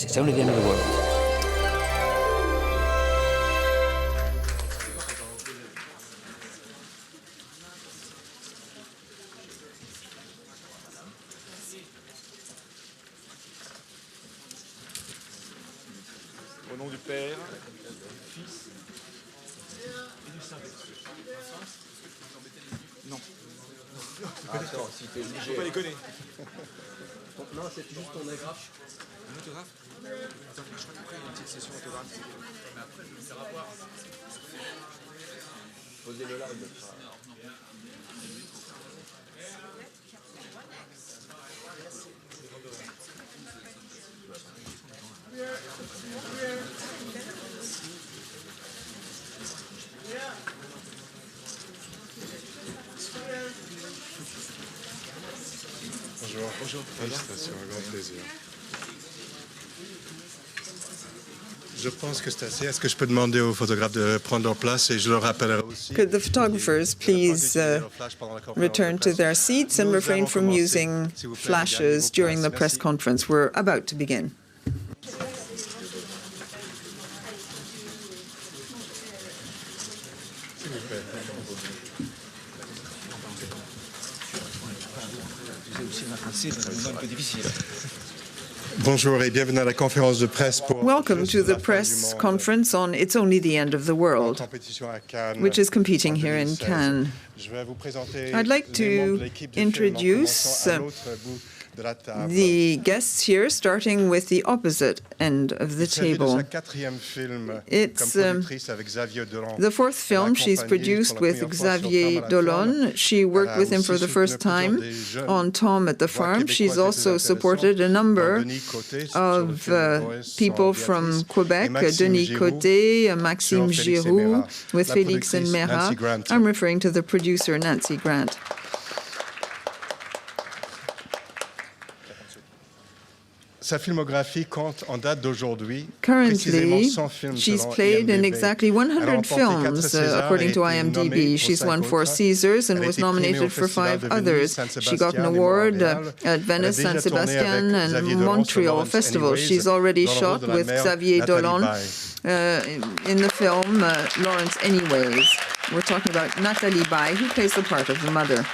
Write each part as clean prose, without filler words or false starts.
It's only the end of the world. Au nom du Père, du Fils et du Saint-Esprit. Non. Attends, si t'es obligé. Faut pas déconner. Non, c'est juste ton agrafe. Un autographe? Attends, je crois qu'après il y a une petite session autographe. Mais après, je vais me faire avoir. Posez-le là. Bonjour. Bonjour. Félicitations, un grand plaisir. Je pense que c'est assez. Est-ce que je peux demander aux photographes de prendre leur place et je leur rappellerai aussi. Could the photographers please return to their seats and refrain from using flashes during the press conference? We're about to begin. Bonjour et bienvenue à la conférence de presse pour Welcome to the press conference on It's Only the End of the World, which is competing here in Cannes. I'd like to introduce the guests here, starting with the opposite end of the table. It's the fourth film she's produced with Xavier Dolan. She worked with him for the first time on Tom at the Farm. She's also supported a number of people from Quebec, Denis Côté, Maxime Giroux, with Félix and Mera. I'm referring to the producer, Nancy Grant. Sa filmographie compte en date d'aujourd'hui. Currently, she's played in exactly 100 films, according to IMDb. She's won 4 Césars and was nominated for 5 others. She got an award at Venice, San Sebastian, and Montreal festivals. She's already shot with Xavier Dolan in the film Lawrence Anyways. We're talking about Nathalie Baye, who plays the part of the mother.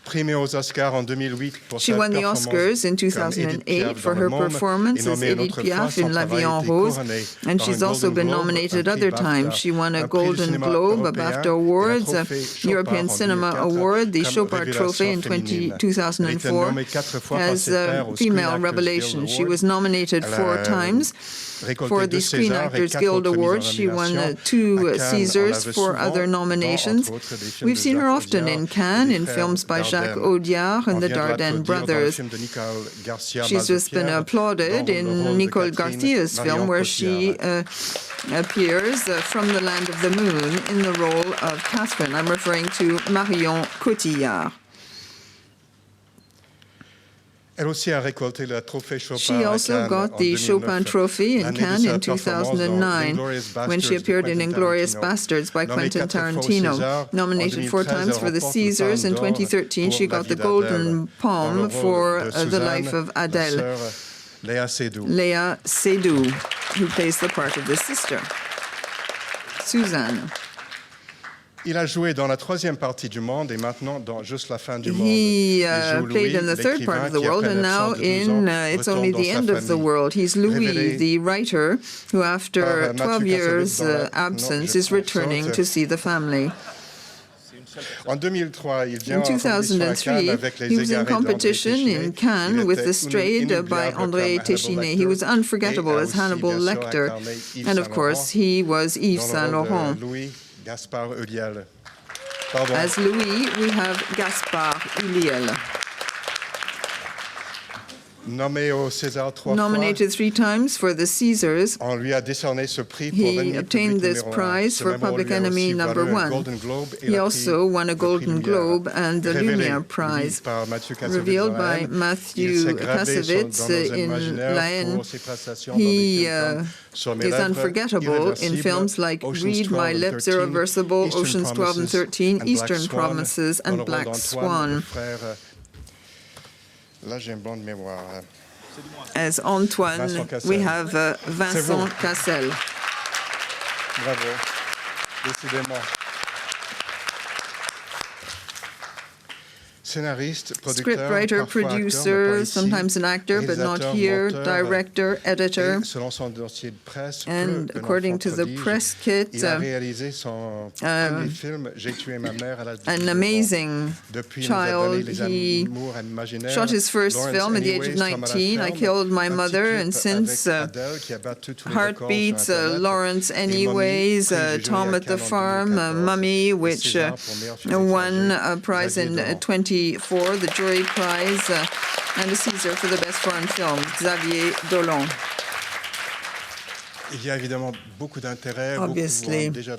She won the Oscars in 2008 for her performance as Edith Piaf in La Vie en Rose, and she's also been nominated other times. She won a Golden Globe, a BAFTA Awards, a European Cinema Award, the Chopard Trophy in 2004 as a female revelation. She was nominated 4 times for the Screen Actors Guild Awards. She won 2 Césars, 4 other nominations. We've seen her often in Cannes in films by Jacques Audiard and the Dardenne brothers. She's just been applauded in Nicole Garcia's film, where she appears from the land of the moon in the role of Catherine. I'm referring to Marion Cotillard. She also got the Chopin Trophy in Cannes in 2009 when she appeared in *Inglourious Basterds* by Quentin Tarantino. Nominated 4 times for the Césars, in 2013 she got the Golden Palm for The Life of Adele. Léa Seydoux, who plays the part of the sister, Suzanne. Il a joué dans la 3e partie du monde et maintenant dans Juste la fin du monde. He played in the 3rd part of the world and now in It's Only the End of the World. He's Louis, the writer, who after 12 years' absence is returning to see the family. In 2003, he was in competition in Cannes with The Strayed by André Téchiné. He was unforgettable as Hannibal Lecter. And of course, he was Yves Saint Laurent. Gaspard, Ulliel. As Louis, we have Gaspard, Ulliel. Nominated 3 times for the Césars, he obtained this prize for Public Enemy No. 1. He also won a Golden Globe and the Lumière Prize, revealed by Matthew Kassovitz in La Haine. He is unforgettable in films like Read My Lips, Irreversible, Oceans 12 and 13, Eastern Promises, and Black Swan. Là, j'ai un blanc de mémoire. As Antoine, we have Vincent Cassell. Bravo. Décidément. Scriptwriter, producer, sometimes an actor, but not here, director, editor. And according to the press kit, an amazing child. He shot his first film at the age of 19, I Killed My Mother, and since Heartbeats, Lawrence Anyways, Tom at the Farm, Mummy, which won a prize in 2024, the Jury Prize, and a Caesar for the Best Foreign Film, Xavier Dolan. Obviously, there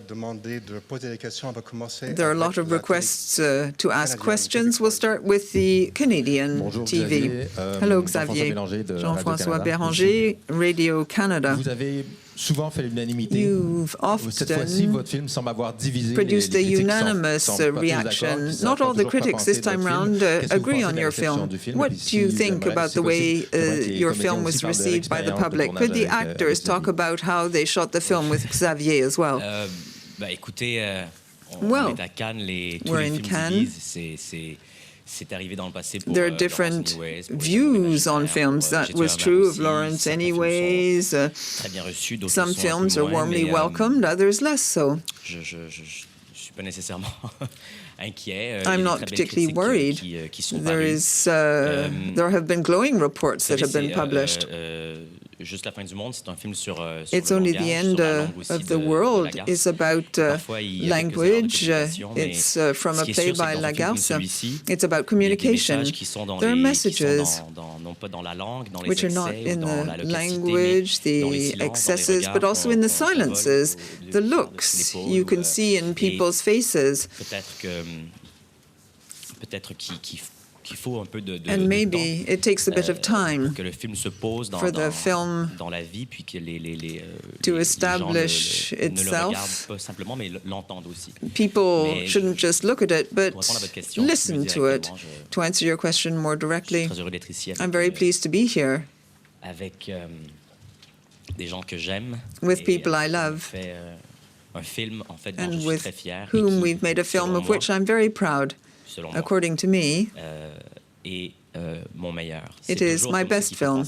are a lot of requests to ask questions. We'll start with the Canadian TV. Hello, Xavier. Jean-François Béranger, Radio Canada. Souvent fait l'unanimité. You've often produced a unanimous reaction. Not all the critics this time round agree on your film. What do you think about the way your film was received by the public? Could the actors talk about how they shot the film with Xavier as well? Écoutez, well, on est à Cannes, we're in Cannes. There are different views on films. That was true of Lawrence Anyways. Some films are warmly welcomed, others less so. I'm not particularly worried. There have been glowing reports that have been published. It's only the end of the world. It's about language. It's from a play by Lagarce. It's about communication. There are messages which are not in the language, the excesses, but also in the silences, the looks you can see in people's faces. And maybe it takes a bit of time for the film to establish itself. People shouldn't just look at it, but listen to it. To answer your question more directly, I'm very pleased to be here with people I love and with whom we've made a film of which I'm very proud. According to me, it is my best film.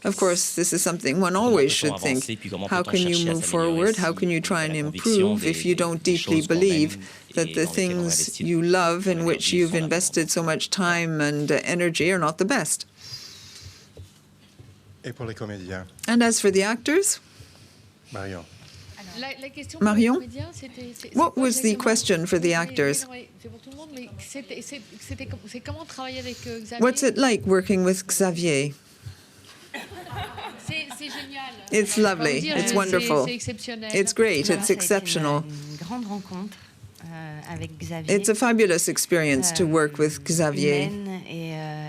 Of course, this is something one always should think. How can you move forward? How can you try and improve if you don't deeply believe that the things you love, in which you've invested so much time and energy, are not the best? And as for the actors? Marion, what was the question for the actors? What's it like working with Xavier? It's lovely. It's wonderful. It's great. It's exceptional. It's a fabulous experience to work with Xavier.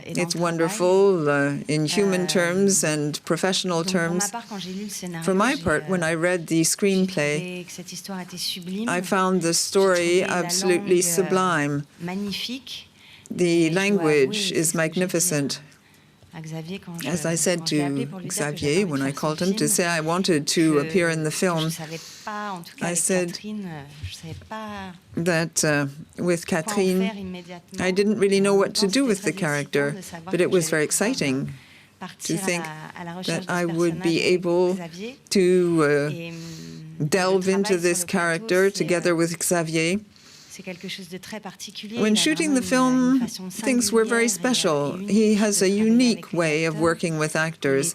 It's wonderful in human terms and professional terms. For my part, when I read the screenplay, I found the story absolutely sublime. The language is magnificent. As I said to Xavier when I called him to say I wanted to appear in the film, I said that with Catherine, I didn't really know what to do with the character, but it was very exciting to think that I would be able to delve into this character together with Xavier. When shooting the film, things were very special. He has a unique way of working with actors.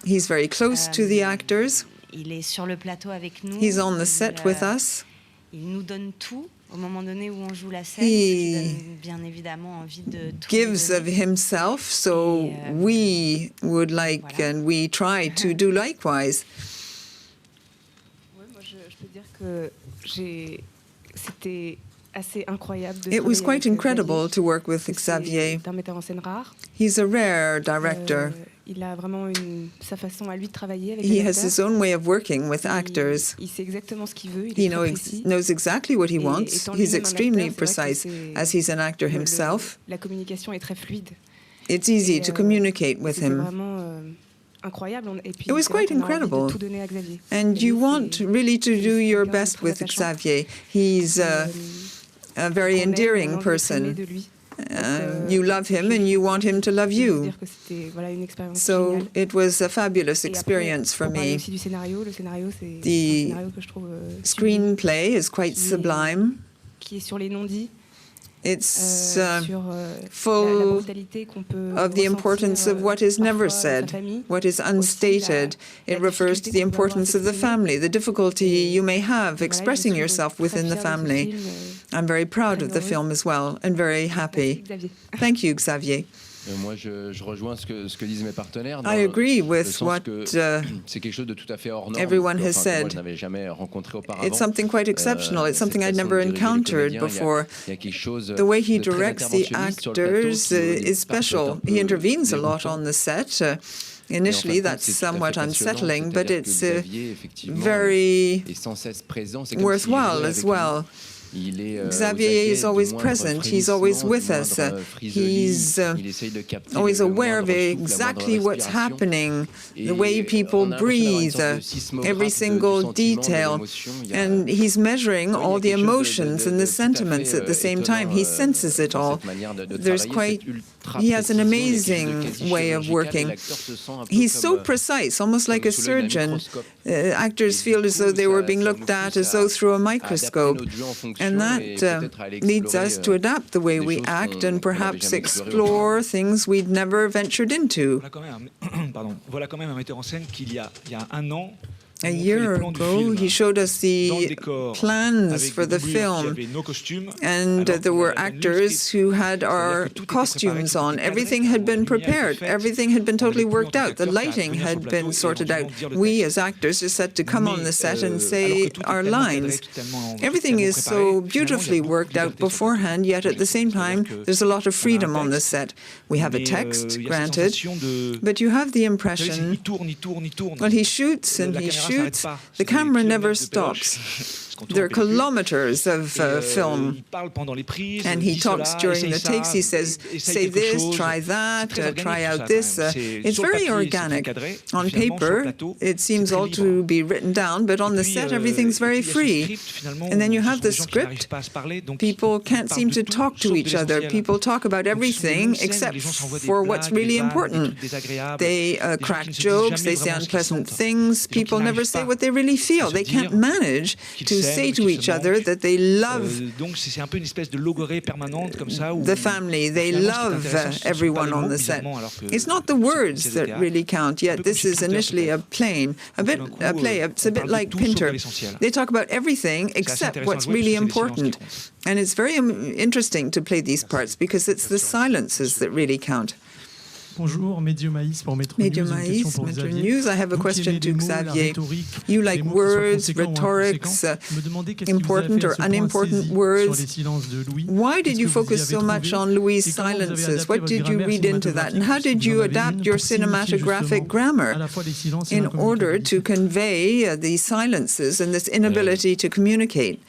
He's very close to the actors. He's on the set with us. He gives of himself, so we would like and we try to do likewise. It was quite incredible to work with Xavier. He's a rare director. He has his own way of working with actors. He knows exactly what he wants. He's extremely precise, as he's an actor himself. it's easy to communicate with him. It was quite incredible. And you want really to do your best with Xavier. He's a very endearing person. You love him and you want him to love you. So it was a fabulous experience for me. The screenplay is quite sublime. It's full of the importance of what is never said, what is unstated. It refers to the importance of the family, the difficulty you may have expressing yourself within the family. I'm very proud of the film as well and very happy. Thank you, Xavier. Moi, je rejoins ce que disent mes partenaires. I agree with what c'est quelque chose de tout à fait hors norme. Everyone has said. Je n'avais jamais rencontré auparavant. It's something quite exceptional. It's something I'd never encountered before. The way he directs the actors is special. He intervenes a lot on the set. Initially, that's somewhat unsettling, but it's very worthwhile as well. Xavier is always present. He's always with us. He's always aware of exactly what's happening, the way people breathe, every single detail. And he's measuring all the emotions and the sentiments at the same time. He senses it all. He has an amazing way of working. He's so precise, almost like a surgeon. Actors feel as though they were being looked at as though through a microscope. And that leads us to adapt the way we act and perhaps explore things we'd never ventured into. A year ago, he showed us the plans for the film, and there were actors who had our costumes on. Everything had been prepared. Everything had been totally worked out. The lighting had been sorted out. We, as actors, just had to come on the set and say our lines. Everything is so beautifully worked out beforehand, yet at the same time, there's a lot of freedom on the set. We have a text, granted, but you have the impression, well, he shoots and he shoots. The camera never stops. There are kilometers of film, and he talks during the takes. He says, say this, try that, try out this. It's very organic. On paper, it seems all to be written down, but on the set, everything's very free. And then you have the script. People can't seem to talk to each other. People talk about everything except for what's really important. They crack jokes, they say unpleasant things. People never say what they really feel. They can't manage to say to each other that they love the family, they love everyone on the set. It's not the words that really count, yet this is initially a play. It's a bit like Pinter. They talk about everything except what's really important. And it's very interesting to play these parts because it's the silences that really count. Bonjour, Médio Maïs pour Metro News. I have a question to Xavier. You like words, rhetorics, important or unimportant words. Why did you focus so much on Louis' silences? What did you read into that? And how did you adapt your cinematographic grammar in order to convey the silences and this inability to communicate?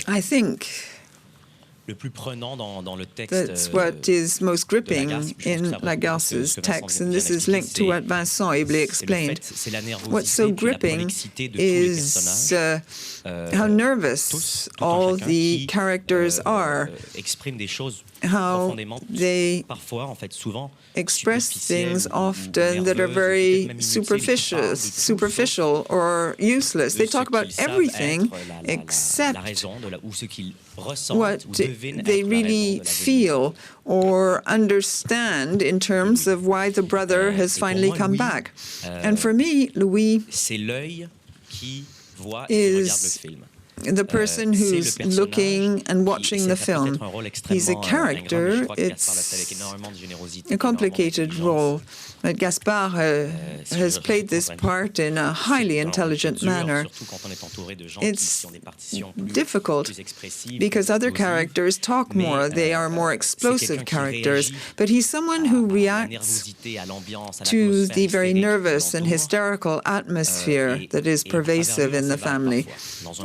I think that's what is most gripping in Lagarce's text, and this is linked to what Vincent ably explained. What's so gripping is how nervous all the characters are, how they express things often that are very superficial or useless. They talk about everything except what they really feel or understand in terms of why the brother has finally come back. And for me, Louis is the person who's looking and watching the film. He's a character. It's a complicated role. But Gaspard has played this part in a highly intelligent manner. It's difficult because other characters talk more. They are more explosive characters. But he's someone who reacts to the very nervous and hysterical atmosphere that is pervasive in the family.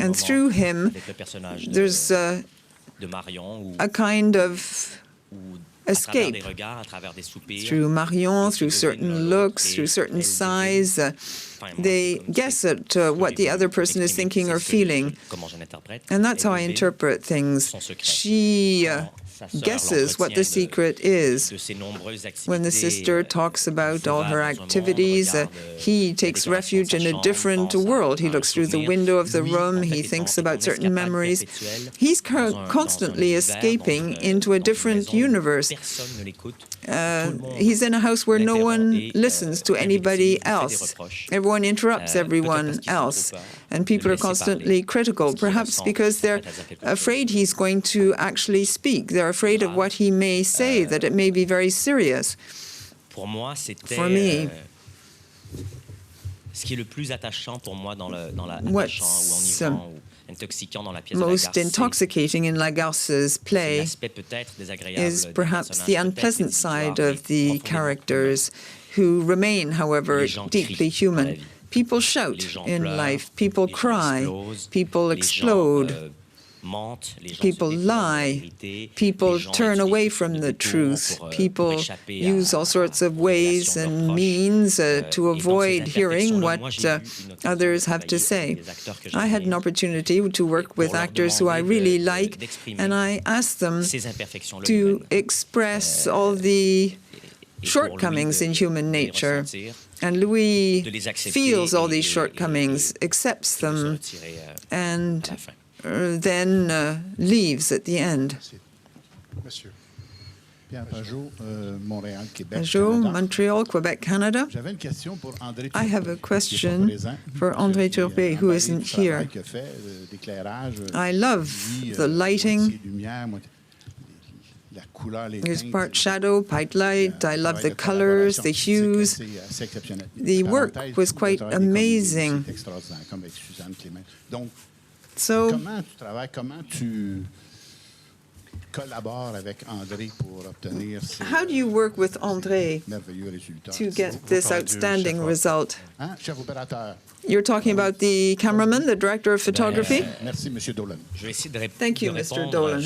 And through him, there's a kind of escape through Marion, through certain looks, through certain sighs. They guess at what the other person is thinking or feeling. And that's how I interpret things. She guesses what the secret is. When the sister talks about all her activities, he takes refuge in a different world. He looks through the window of the room, he thinks about certain memories. He's constantly escaping into a different universe. He's in a house where no one listens to anybody else. Everyone interrupts everyone else. And people are constantly critical, perhaps because they're afraid he's going to actually speak. They're afraid of what he may say, that it may be very serious. For me, what's most intoxicating in Lagarce's play is perhaps the unpleasant side of the characters, who remain, however, deeply human. People shout in life, people cry, people explode, people lie, people turn away from the truth, people use all sorts of ways and means to avoid hearing what others have to say. I had an opportunity to work with actors who I really like, and I asked them to express all the shortcomings in human nature. And Louis feels all these shortcomings, accepts them, and then leaves at the end. Bonjour, Montreal, Quebec, Canada. I have a question for André Turbet, who isn't here. I love the lighting. There's part shadow, part light. I love the colors, the hues. The work was quite amazing. So, how do you work with André to get this outstanding result? You're talking about the cameraman, the director of photography? Thank you, Mr. Dolan.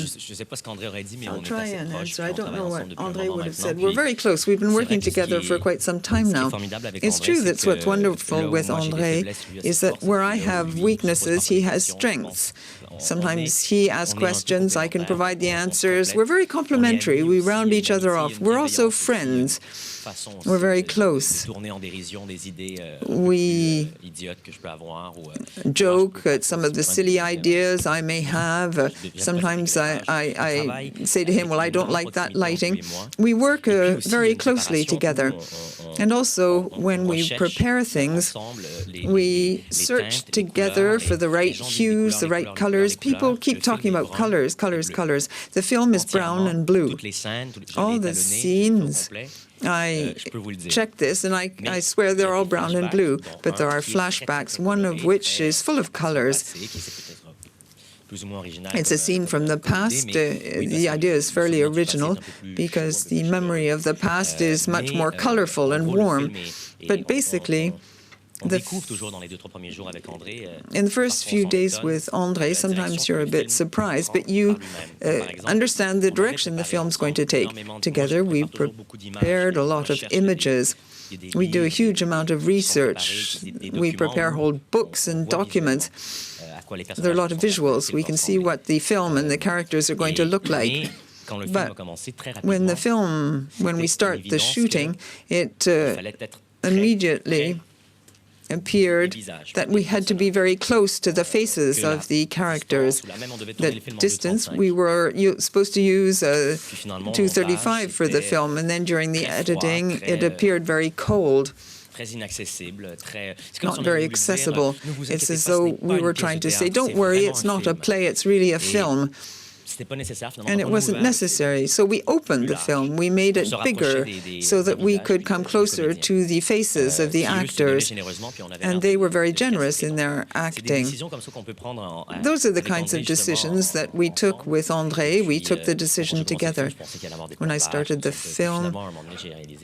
I'll try and answer. I don't know what André would have said. We're very close. We've been working together for quite some time now. It's true that what's wonderful with André is that where I have weaknesses, he has strengths. Sometimes he asks questions, I can provide the answers. We're very complementary. We round each other off. We're also friends. We're very close. We joke at some of the silly ideas I may have. Sometimes I say to him, well, I don't like that lighting. We work very closely together. And also, when we prepare things, we search together for the right hues, the right colors. People keep talking about colors, colors, colors. The film is brown and blue. All the scenes, I checked this, and I swear they're all brown and blue, but there are flashbacks, one of which is full of colors. It's a scene from the past. The idea is fairly original because the memory of the past is much more colorful and warm. But basically, in the first few days with André, sometimes you're a bit surprised, but you understand the direction the film's going to take. Together, we prepared a lot of images. We do a huge amount of research. We prepare whole books and documents. There are a lot of visuals. We can see what the film and the characters are going to look like. But when we start the shooting, it immediately appeared that we had to be very close to the faces of the characters. The distance, we were supposed to use 235 for the film, and then during the editing, it appeared very cold. Not very accessible. It's as though we were trying to say, don't worry, it's not a play, it's really a film. And it wasn't necessary. So we opened the film, we made it bigger so that we could come closer to the faces of the actors. And they were very generous in their acting. Those are the kinds of decisions that we took with André. We took the decision together. When I started the film,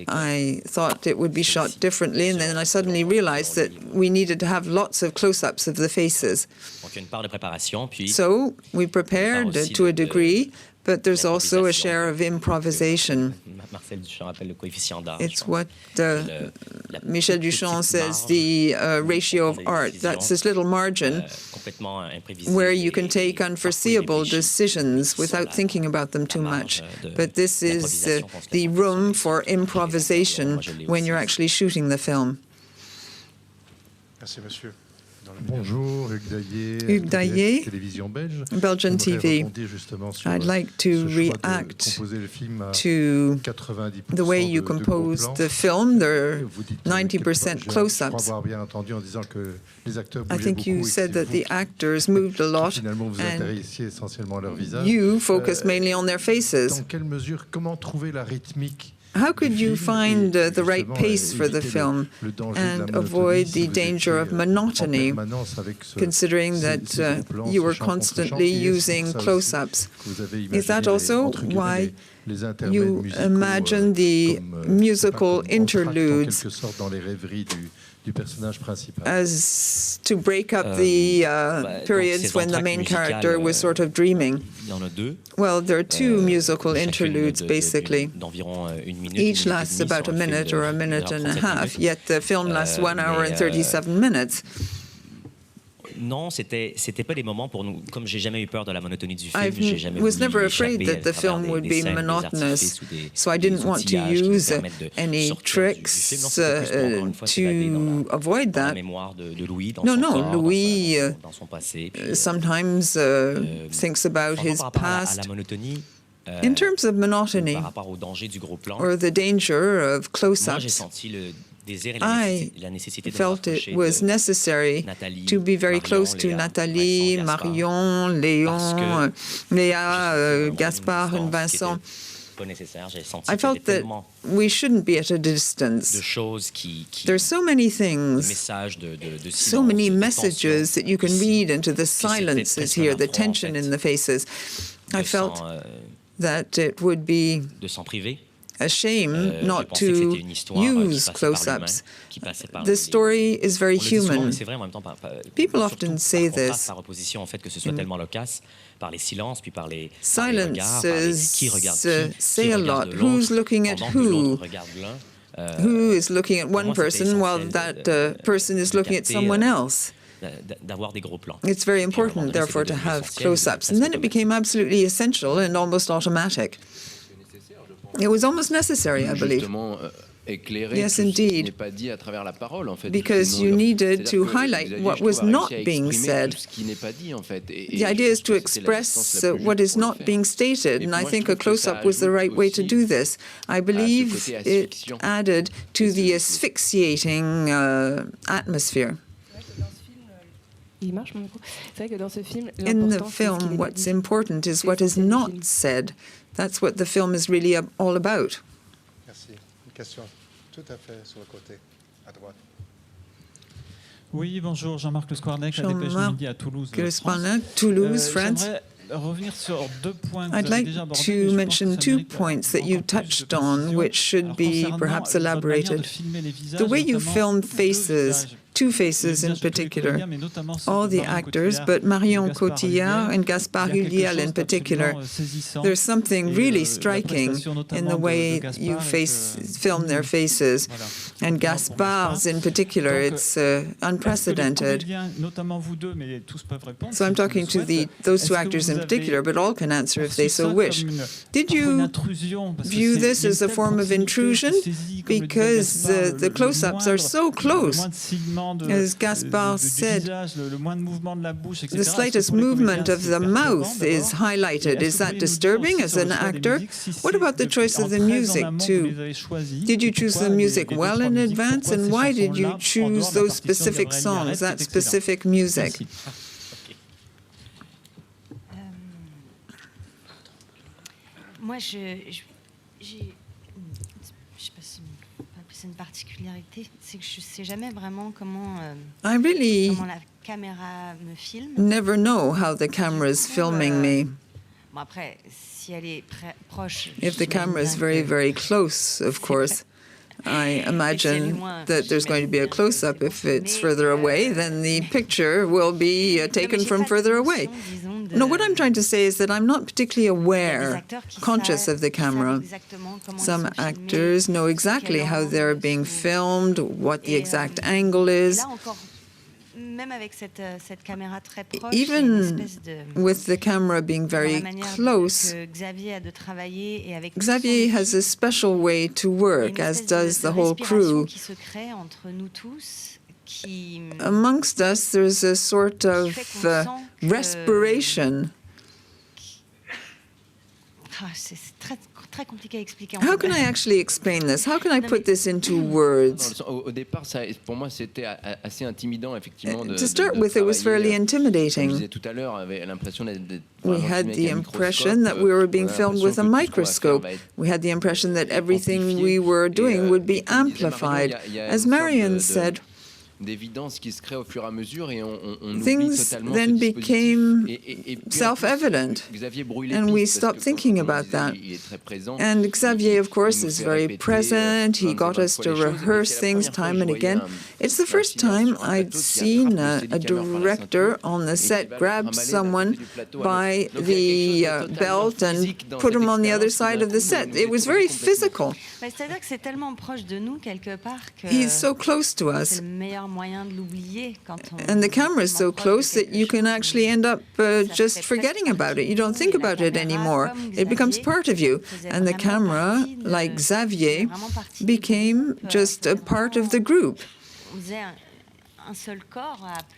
I thought it would be shot differently, and then I suddenly realized that we needed to have lots of close-ups of the faces. So we prepared to a degree, but there's also a share of improvisation. Marcel Duchamp appelle le coefficient d'art. It's what Michel Duchamp says the ratio of art. That's this little margin where you can take unforeseeable decisions without thinking about them too much. But this is the room for improvisation when you're actually shooting the film. Merci, monsieur. Bonjour, Hugues Daillet, télévision belge. Belgian TV. I'd like to react to the way you composed the film. There are 90% close-ups. I think you said that the actors moved a lot, and you focused mainly on their faces. How could you find the right pace for the film and avoid the danger of monotony, considering that you were constantly using close-ups? Is that also why you imagine the musical interludes as to break up the periods when the main character was sort of dreaming? Well, there are two musical interludes, basically. Each lasts about a minute or a minute and a half, yet the film lasts 1 hour and 37 minutes. Non, c'était pas des moments pour nous. Comme j'ai jamais eu peur de la monotonie du film, j'ai jamais I was never afraid that the film would be monotonous, so I didn't want to use any tricks to avoid that. No, Louis sometimes thinks about his past. In terms of monotony or the danger of close-ups, I felt it was necessary to be very close to Nathalie, Marion, Léon, Léa, Gaspard, and Vincent. I felt that we shouldn't be at a distance. There's so many things, so many messages that you can read into the silences here, the tension in the faces. I felt that it would be a shame not to use close-ups. The story is very human. People often say this. Silences say a lot. Who's looking at who? Who is looking at one person while that person is looking at someone else? It's very important, therefore, to have close-ups. And then it became absolutely essential and almost automatic. It was almost necessary, I believe. Yes, indeed, because you needed to highlight what was not being said. The idea is to express what is not being stated, and I think a close-up was the right way to do this. I believe it added to the asphyxiating atmosphere. In the film, what's important is what is not said. That's what the film is really all about. Merci. Une question tout à fait sur le côté, à droite. Oui, bonjour, Jean-Marc Le Squarnec, à Dépêche Midi à Toulouse, France. I'd like to mention 2 points that you touched on, which should be perhaps elaborated. The way you film faces, 2 faces in particular, all the actors, but Marion, Cotillard, and Gaspard Ulliel in particular. There's something really striking in the way you film their faces. And Gaspard's in particular, it's unprecedented. So I'm talking to those 2 actors in particular, but all can answer if they so wish. Did you view this as a form of intrusion? Because the close-ups are so close. As Gaspard said, the slightest movement of the mouth is highlighted. Is that disturbing as an actor? What about the choice of the music, too? Did you choose the music well in advance, and why did you choose those specific songs, that specific music? Moi, c'est une particularité, c'est que je sais jamais vraiment comment I really la caméra me filme. Never know how the camera is filming me. Bon, après, si elle est proche, if the camera is very, very close, of course, I imagine that there's going to be a close-up. If it's further away, then the picture will be taken from further away. No, what I'm trying to say is that I'm not particularly aware, conscious of the camera. Some actors know exactly how they're being filmed, what the exact angle is. Even with the camera being very close, Xavier has a special way to work, as does the whole crew. Amongst us, there's a sort of respiration. How can I actually explain this? How can I put this into words? Au départ, pour moi, c'était assez intimidant, effectivement. To start with, it was fairly intimidating. We had the impression that we were being filmed with a microscope. We had the impression that everything we were doing would be amplified. As Marion said, things then became self-evident, and we stopped thinking about that. And Xavier, of course, is very present. He got us to rehearse things time and again. It's the first time I'd seen a director on the set grab someone by the belt and put him on the other side of the set. It was very physical. He's so close to us. And the camera is so close that you can actually end up just forgetting about it. You don't think about it anymore. It becomes part of you. And the camera, like Xavier, became just a part of the group.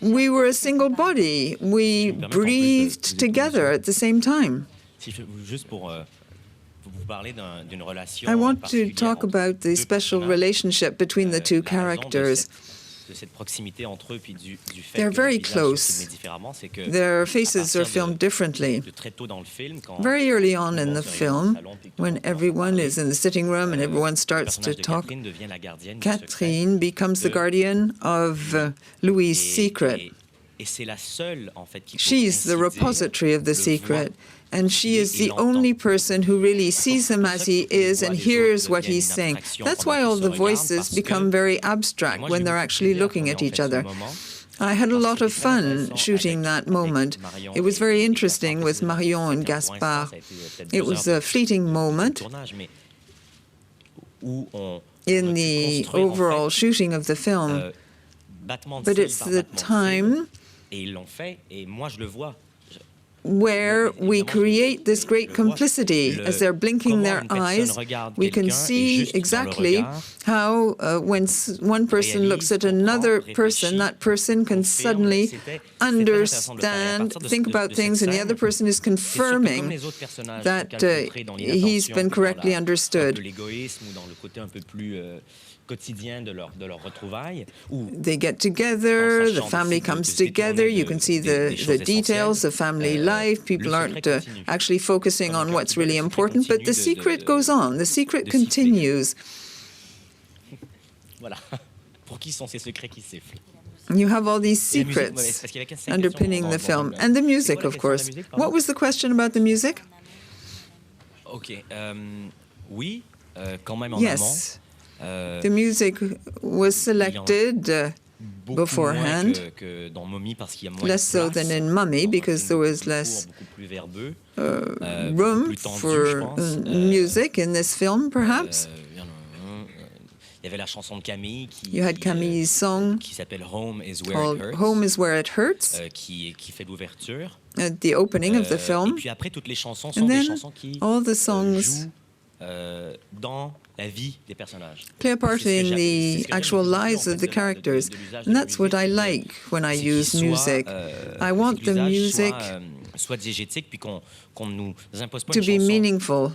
We were a single body. We breathed together at the same time. I want to talk about the special relationship between the two characters. They're very close. Their faces are filmed differently. Very early on in the film, when everyone is in the sitting room and everyone starts to talk, Catherine becomes the guardian of Louis' secret. She's the repository of the secret, and she is the only person who really sees him as he is and hears what he's saying. That's why all the voices become very abstract when they're actually looking at each other. I had a lot of fun shooting that moment. It was very interesting with Marion and Gaspard. It was a fleeting moment in the overall shooting of the film, but it's the time where we create this great complicity. As they're blinking their eyes, we can see exactly how when one person looks at another person, that person can suddenly understand, think about things, and the other person is confirming that he's been correctly understood. They get together, the family comes together, you can see the details of family life, people aren't actually focusing on what's really important, but the secret goes on, the secret continues. You have all these secrets underpinning the film, and the music, of course. What was the question about the music? Yes. The music was selected beforehand, less so than in Mummy, because there was less room for music in this film, perhaps. You had Camille's song called Home is Where It Hurts at the opening of the film, and then all the songs play a part in the actual lives of the characters. And that's what I like when I use music. I want the music to be meaningful.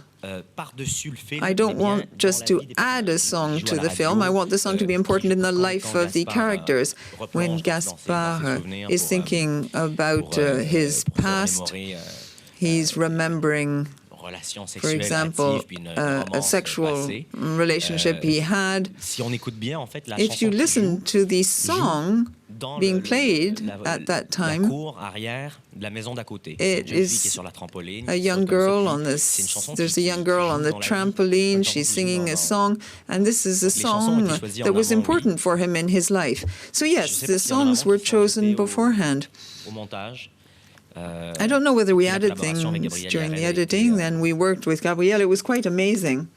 I don't want just to add a song to the film. I want the song to be important in the life of the characters. When Gaspard is thinking about his past, he's remembering, for example, a sexual relationship he had. If you listen to the song, being played at that time. It is a young girl on this. There's a young girl on the trampoline. She's singing a song, and this is a song that was important for him in his life. So yes, the songs were chosen beforehand. I don't know whether we added things during the editing. Then we worked with Gabrielle. It was quite amazing.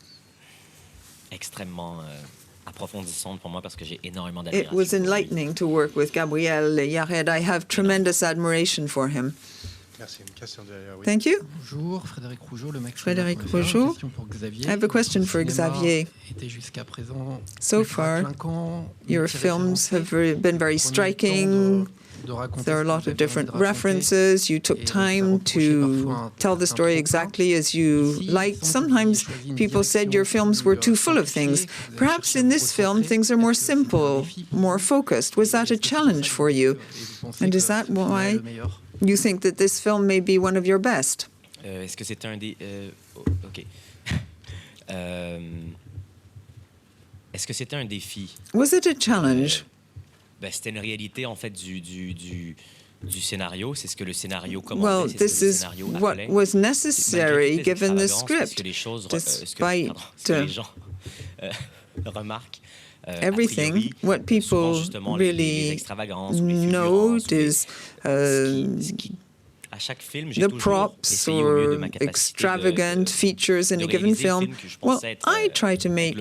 It was enlightening to work with Gabriel Yared. I have tremendous admiration for him. Thank you. Bonjour, Frédéric Rougeau, le Frédéric Rougeau. I have a question for Xavier. So far, your films have been very striking. There are a lot of different references. You took time to tell the story exactly as you liked. Sometimes people said your films were too full of things. Perhaps in this film, things are more simple, more focused. Was that a challenge for you? And is that why you think that this film may be one of your best? Est-ce que c'est un des... OK. Est-ce que c'était un défi? Was it a challenge? C'était une réalité, en fait, du scénario. C'est ce que le scénario commandait. Well, this is what was necessary given the script. Despite everything, what people really note is the props or extravagant features in a given film. Well, I try to make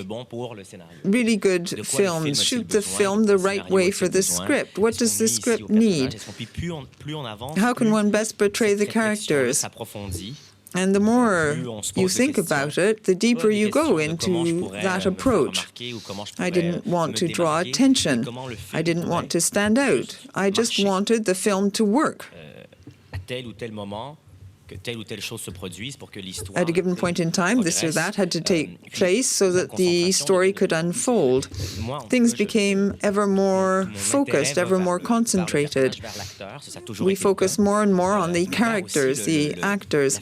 really good films, shoot the film the right way for the script. What does the script need? How can one best portray the characters? And the more you think about it, the deeper you go into that approach. I didn't want to draw attention. I didn't want to stand out. I just wanted the film to work. At a given point in time, this or that had to take place so that the story could unfold. Things became ever more focused, ever more concentrated. We focus more and more on the characters, the actors.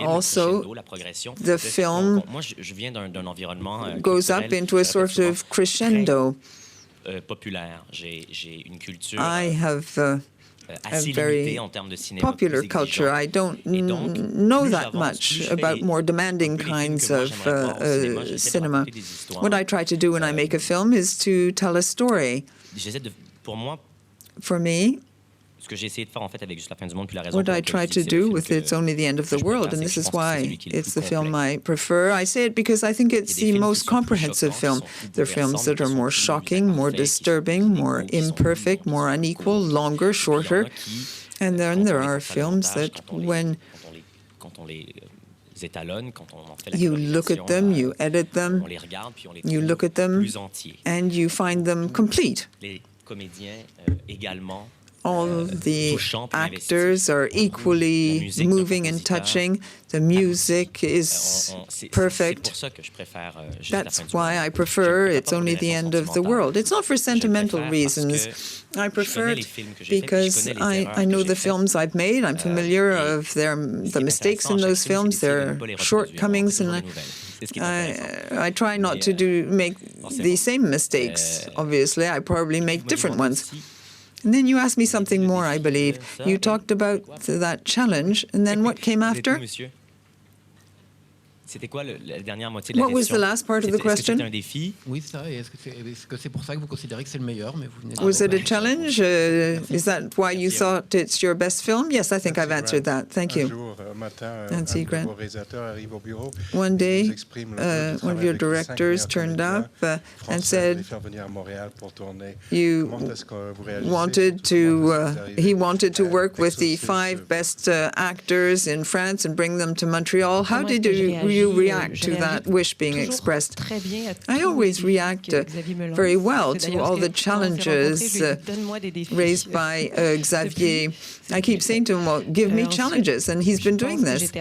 Also, the film goes up into a sort of crescendo. I have a very popular culture. I don't know that much about more demanding kinds of cinema. What I try to do when I make a film is to tell a story. For me, what I try to do with It's Only the End of the World, and this is why it's the film I prefer. I say it because I think it's the most comprehensive film. There are films that are more shocking, more disturbing, more imperfect, more unequal, longer, shorter. And then there are films that when you look at them, you edit them, you look at them, and you find them complete. All the actors are equally moving and touching. The music is perfect. That's why I prefer It's Only the End of the World. It's not for sentimental reasons. I prefer it because I know the films I've made. I'm familiar of the mistakes in those films, their shortcomings, and I try not to make the same mistakes. Obviously, I probably make different ones. And then you asked me something more, I believe. You talked about that challenge, and then what came after? What was the last part of the question? Was it a challenge? Is that why you thought it's your best film? Yes, I think I've answered that. Thank you. Nancy Grant. One day, one of your directors turned up and said he wanted to work with the 5 best actors in France and bring them to Montreal. How did you react to that wish being expressed? I always react very well to all the challenges raised by Xavier. I keep saying to him, well, give me challenges, and he's been doing this.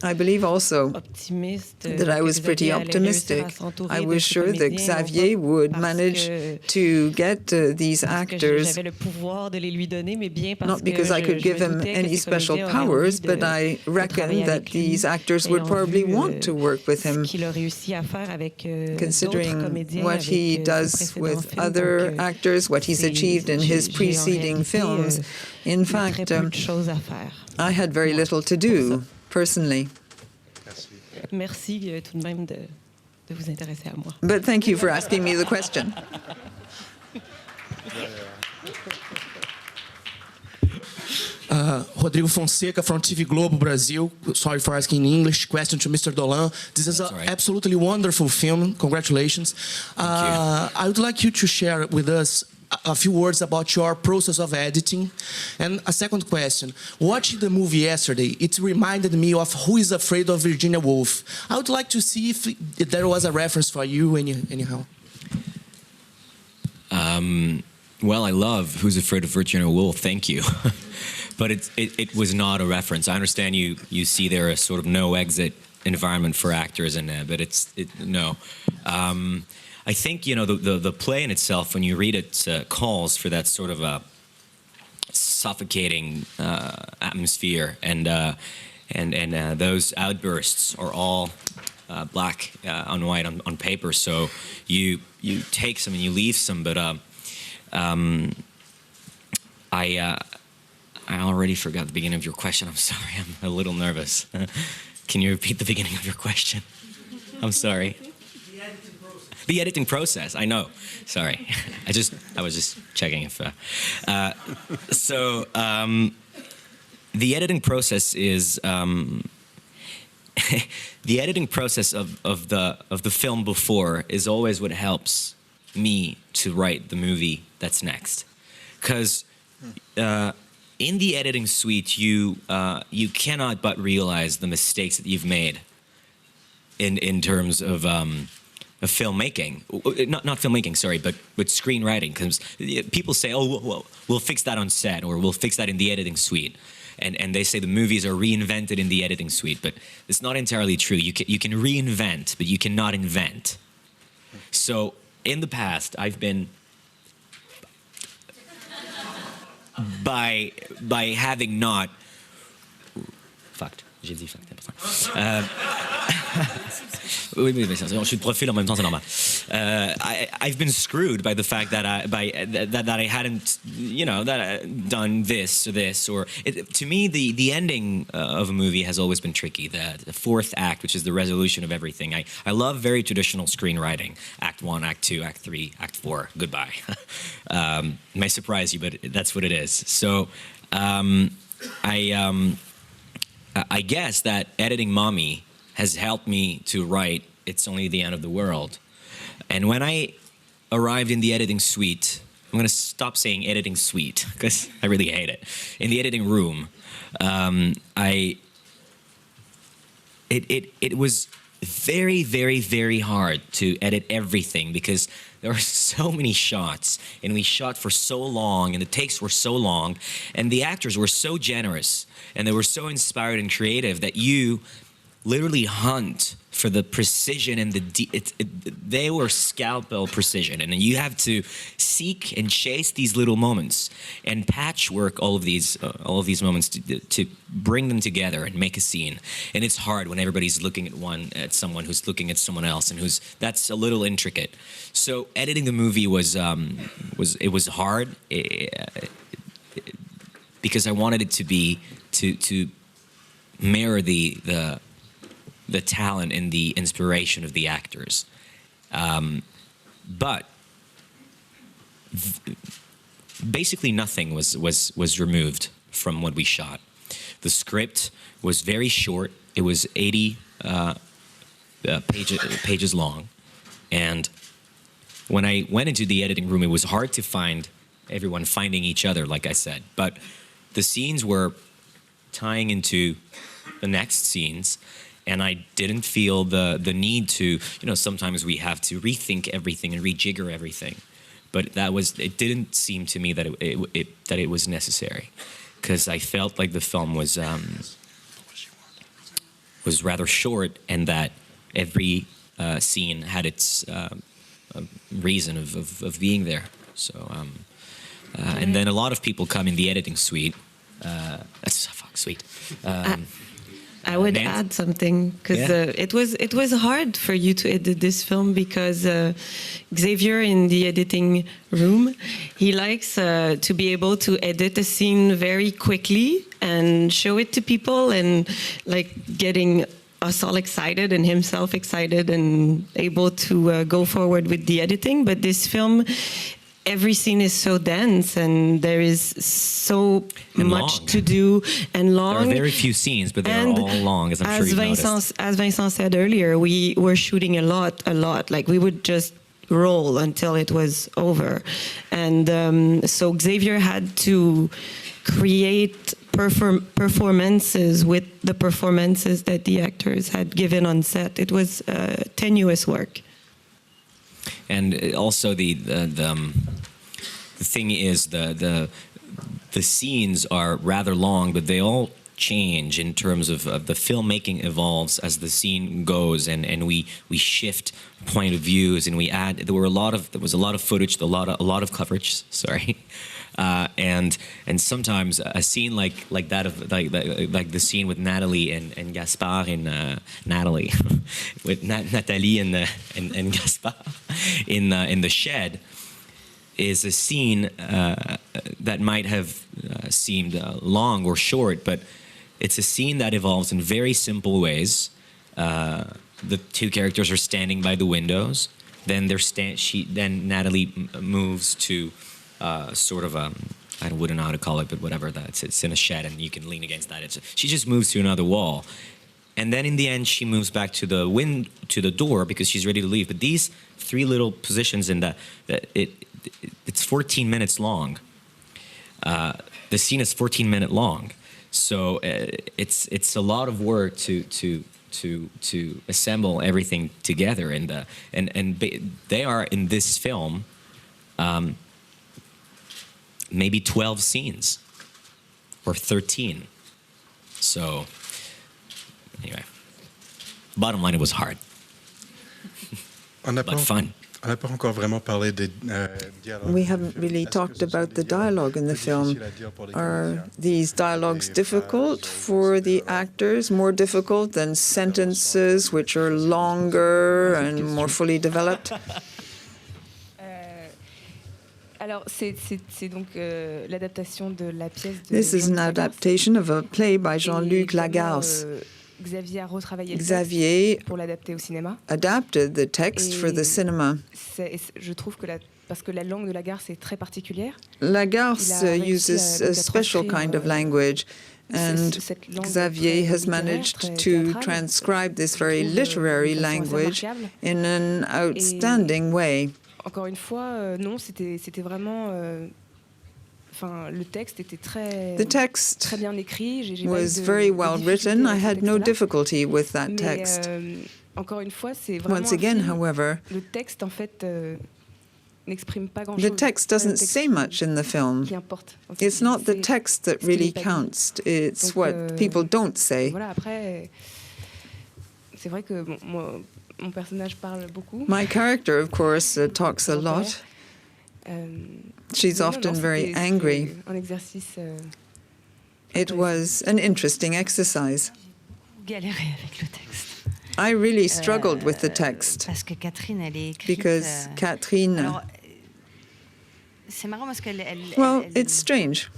I believe also that I was pretty optimistic. I was sure that Xavier would manage to get these actors, not because I could give him any special powers, but I reckon that these actors would probably really want to work with him, considering what he does with other actors, what he's achieved in his preceding films. In fact, I had very little to do, personally. Merci tout de même de vous intéresser à moi. But thank you for asking me the question. Rodrigo Fonseca from TV Globo Brasil. Sorry for asking in English. Question to Mr. Dolan. This is an absolutely wonderful film. Congratulations. I would like you to share with us a few words about your process of editing. And a second question. Watching the movie yesterday, it reminded me of Who is Afraid of Virginia Woolf. I would like to see if there was a reference for you anyhow. Well, I love Who's Afraid of Virginia Woolf. Thank you. But it was not a reference. I understand you see there a sort of no exit environment for actors in there, but no. I think, you know, the play in itself, when you read it, calls for that sort of a suffocating atmosphere, and those outbursts are all black on white on paper. So you take some and you leave some, but I already forgot the beginning of your question. I'm sorry. I'm a little nervous. Can you repeat the beginning of your question? I'm sorry. The editing process. I know. Sorry. I was just checking if. The editing process is the editing process of the film before is always what helps me to write the movie that's next, because in the editing suite you cannot but realize the mistakes that you've made in terms of filmmaking, not filmmaking, sorry, but screenwriting, because people say, oh, well, we'll fix that on set, or we'll fix that in the editing suite. And they say the movies are reinvented in the editing suite, but it's not entirely true. You can reinvent, but you cannot invent. So in the past, I've been, by having not, fucked. J'ai dit fucked, important. Oui, je suis de profil en même temps, c'est normal. I've been screwed by the fact that I hadn't, you know, that I done this or this, or to me the ending of a movie has always been tricky. The fourth act, which is the resolution of everything. I love very traditional screenwriting. Act 1, Act 2, Act 3, Act 4. Goodbye. May surprise you, but that's what it is. So I guess that editing Mommy has helped me to write It's Only the End of the World. And when I arrived in the editing suite, I'm going to stop saying editing suite because I really hate it. In the editing room, it was very, very, very hard to edit everything because there were so many shots and we shot for so long and the takes were so long and the actors were so generous and they were so inspired and creative that you literally hunt for the precision and they were scalpel precision, and you have to seek and chase these little moments and patchwork all of these moments to bring them together and make a scene. And it's hard when everybody's looking at someone who's looking at someone else, and that's a little intricate. So editing the movie was hard because I wanted it to be to mirror the talent and the inspiration of the actors. But basically nothing was removed from what we shot. The script was very short. It was 80 pages long. And when I went into the editing room, it was hard to find everyone finding each other, like I said. But the scenes were tying into the next scenes, and I didn't feel the need to, you know, sometimes we have to rethink everything and rejigger everything. But it didn't seem to me that it was necessary, because I felt like the film was rather short, and that every scene had its reason of being there. So, and then a lot of people come in the editing suite. Suite. I would Nancy? add something because Yeah. it was hard for you to edit this film because Xavier in the editing room, he likes to be able to edit a scene very quickly and show it to people and like getting us all excited and himself excited and able to go forward with the editing. But this film, every scene is so dense and there is so much to do and long. There are very few scenes, but they're all long, as I'm sure you've noticed. As Vincent said earlier, we were shooting a lot. Like we would just roll until it was over. And so Xavier had to create performances with the performances that the actors had given on set. It was tenuous work. And also the thing is the scenes are rather long, but they all change in terms of the filmmaking evolves as the scene goes, and we shift point of views, and we add. There was a lot of footage, a lot of coverage. Sorry. And sometimes a scene like that of like the scene with Natalie and Gaspard in Natalie with Nathalie and Gaspard in the shed is a scene that might have seemed long or short, but it's a scene that evolves in very simple ways. The two characters are standing by the windows. Then then Natalie moves to sort of I wouldn't know how to call it, but whatever. It's in a shed and you can lean against that. She just moves to another wall, and then in the end she moves back to the door because she's ready to leave. But these three little positions in it's 14 minutes long. The scene is 14-minute long, so it's a lot of work to assemble everything together. And they are in this film. Maybe 12 scenes or 13. So anyway, bottom line, it was hard. But fun. We haven't really talked about the dialogue in the film. Are these dialogues difficult for the actors, more difficult than sentences which are longer and more fully developed? Alors, c'est donc l'adaptation de la pièce de This is an adaptation of a play by Jean-Luc Lagarce. Xavier a retravaillé le Xavier texte pour l'adapter au cinéma. Adapted the text for the cinema. Je trouve que parce que la langue de Lagarce est très particulière. Lagarce uses a special kind of language, and Xavier has managed to transcribe this very literary language in an outstanding way. Encore une fois, non, c'était vraiment. Enfin, le texte était très bien écrit. Was very well written. I had no difficulty with that text. Encore une fois, c'est vraiment. Once again, however, le texte en fait n'exprime pas grand-chose. The text doesn't say much in the film. It's not the text that really counts. It's what people don't say. Voilà. Après, c'est vrai que moi. Mon personnage parle beaucoup. My character, of course, talks a lot. She's often very angry. Un exercice. It was an interesting exercise. Galéré avec le texte. I really struggled with the text. Parce que Catherine, elle est écrite. Because Catherine. Alors, c'est marrant parce qu'elle. Well, it's strange.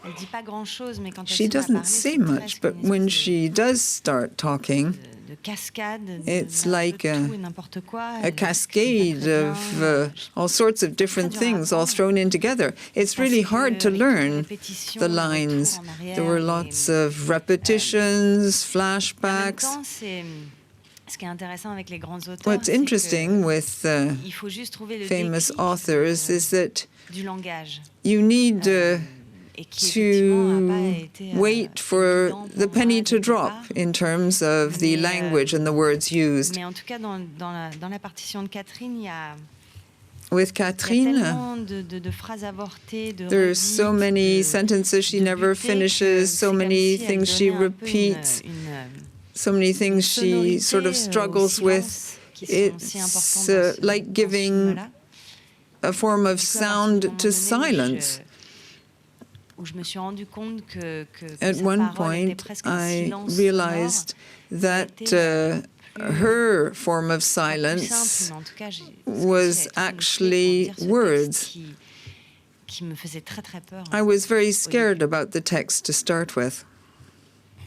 Elle dit pas grand-chose, mais quand she doesn't say much, but when she does start talking, it's like a cascade of all sorts of different things all thrown in together. It's really hard to learn the lines. There were lots of repetitions, flashbacks. What's interesting with famous authors is that you need to wait for the penny to drop in terms of the language and the words used. With Catherine, there's so many sentences she never finishes, so many things she repeats, so many things she sort of struggles with. It's like giving a form of sound to silence. où je me suis rendu compte que At sa one parole était point, presque un I silence realized that her form of silence was actually words. Qui me faisait très très peur. I was very scared about the text to start with.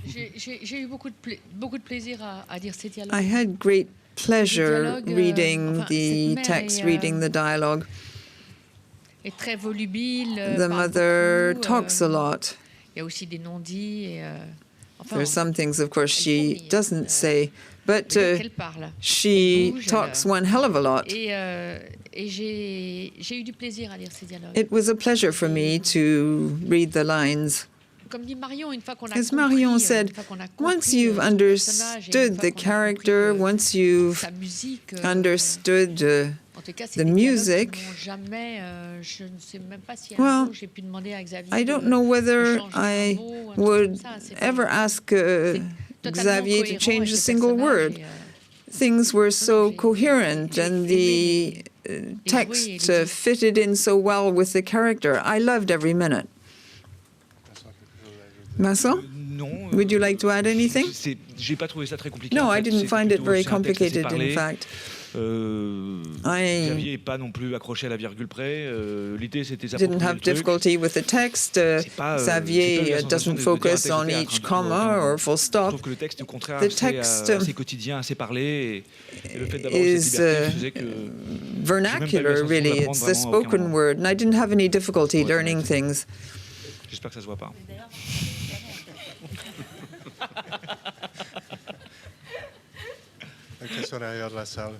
J'ai eu beaucoup de plaisir à lire ces dialogues. I had great pleasure reading the text, reading the dialogue. Est très volubile. The mother talks a lot. Il y a aussi des non-dits. There are some things, of course, she doesn't say, but she talks one hell of a lot. Et j'ai eu du plaisir à lire ces dialogues. It was a pleasure for me to read the lines. As Marion said, once you've understood the character, once you've understood the music, well, I don't know whether I would ever ask Xavier to change a single word. Things were so coherent and the text fitted in so well with the character. I loved every minute. Vincent, would you like to add anything? J'ai pas trouvé ça très compliqué. No, I didn't find it very complicated, in fact. Xavier n'est pas non plus accroché à la virgule près. L'idée, c'était ça. Didn't have difficulty with the text. Xavier doesn't focus on each comma or full stop. Je trouve que le texte, au contraire, the text assez quotidien, assez parlé. Et le fait d'avoir is cette liberté faisait que vernacular, really. It's the spoken word, and I didn't have any difficulty learning things. J'espère que ça se voit pas. Une question derrière de la salle.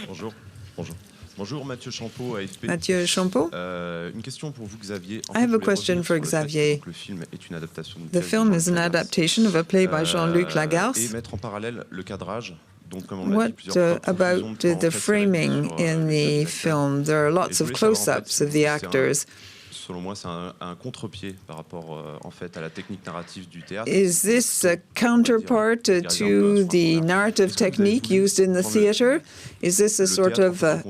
Bonjour. Bonjour. Bonjour, Mathieu Champeau, AFP. Mathieu Champeau. Une question pour vous, Xavier. I have a question for Xavier. Le film est une adaptation The film is an adaptation of a play by Jean-Luc Lagarce. Et mettre en parallèle le cadrage. Donc, comme on l'a dit What plusieurs fois, about the framing in the film? There are lots of close-ups of the actors. Selon moi, c'est un contre-pied par rapport en fait à la technique narrative du théâtre. Is this a counterpart to the narrative technique used in the theater? Is this a sort of a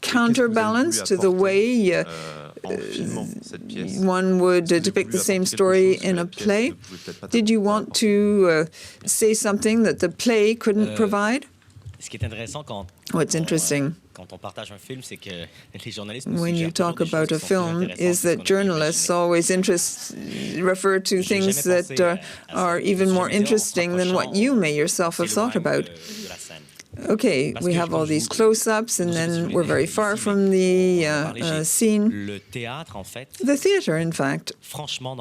counterbalance to the way one would depict the same story in a play? Did you want to say something that the play couldn't provide? Ce qui est intéressant What's interesting quand on partage un film, c'est que les journalistes when you talk about a film is that journalists always refer to things that are even more interesting than what you may yourself have thought about. Okay, we have all these close-ups, and then we're very far from the scene. Le théâtre, en fait, the theater, in fact, franchement,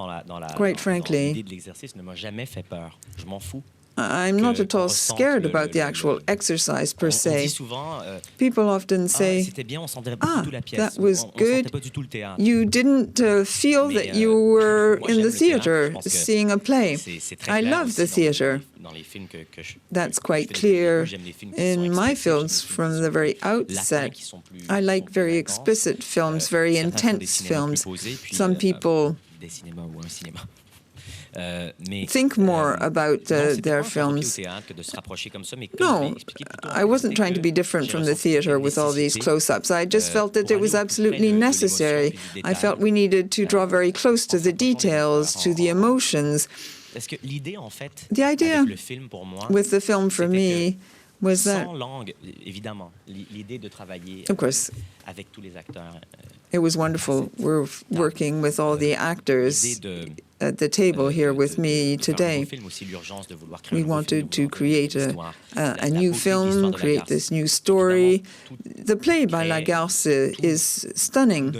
quite frankly, l'idée de l'exercice ne m'a jamais fait peur. Je m'en fous. I'm not at all scared about the actual exercise per se. People often say, that was good. You didn't feel that you were in the theater seeing a play. I love the theater. That's quite clear in my films from the very outset. I like very explicit films, very intense films. Some people think more about their films. No, I wasn't trying to be different from the theater with all these close-ups. I just felt that it was absolutely necessary. I felt we needed to draw very close to the details, to the emotions. The idea with the film for me was that, of course, it was wonderful. We're working with all the actors at the table here with me today. We wanted to create a new film, create this new story. The play by Lagarce is stunning.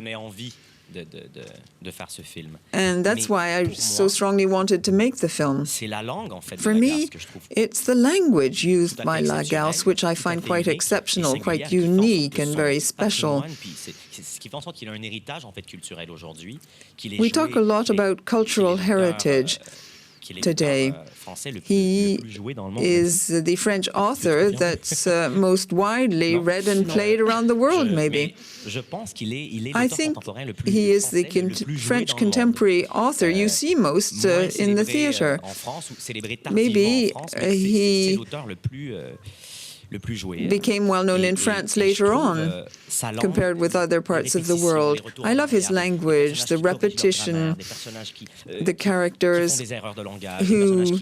And that's why I so strongly wanted to make the film. For me, it's the language used by Lagarce which I find quite exceptional, quite unique and very special. We talk a lot about cultural heritage today. He is the French author that's most widely read and played around the world, maybe. I think he is the French contemporary author you see most in the theater. Maybe he became well known in France later on, compared with other parts of the world. I love his language, the repetition, the characters who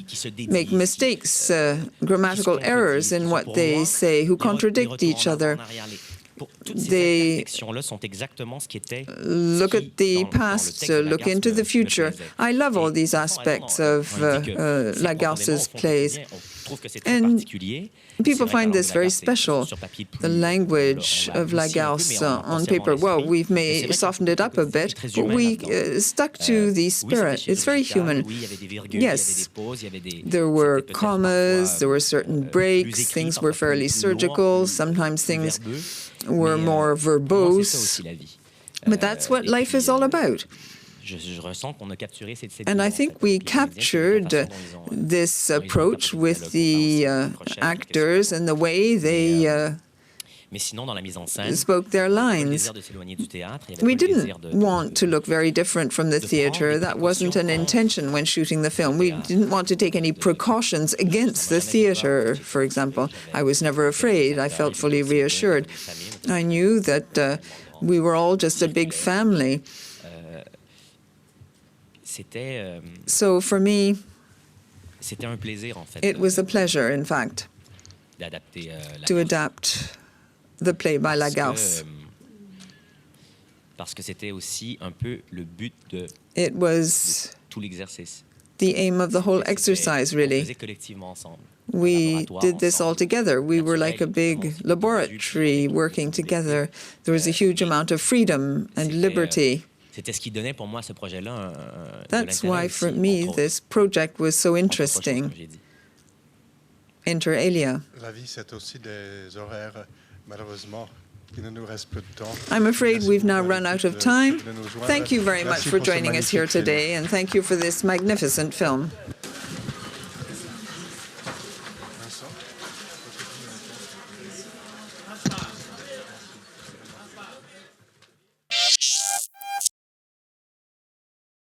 make mistakes, grammatical errors in what they say, who contradict each other. They look at the past, look into the future. I love all these aspects of Lagarce's plays. And people find this very special, the language of Lagarce on paper. Well, we've softened it up a bit, but we stuck to the spirit. It's very human. Yes, there were commas, there were certain breaks, things were fairly surgical, sometimes things were more verbose, but that's what life is all about. And I think we captured this approach with the actors and the way they spoke their lines. We didn't want to look very different from the theatre. That wasn't an intention when shooting the film. We didn't want to take any precautions against the theatre, for example. I was never afraid. I felt fully reassured. I knew that we were all just a big family. So for me, it was a pleasure, in fact, to adapt the play by Lagarce. It was the aim of the whole exercise, really. We did this all together. We were like a big laboratory working together. There was a huge amount of freedom and liberty. That's why, for me, this project was so interesting. Inter alia. I'm afraid we've now run out of time. Thank you very much for joining us here today, and thank you for this magnificent film.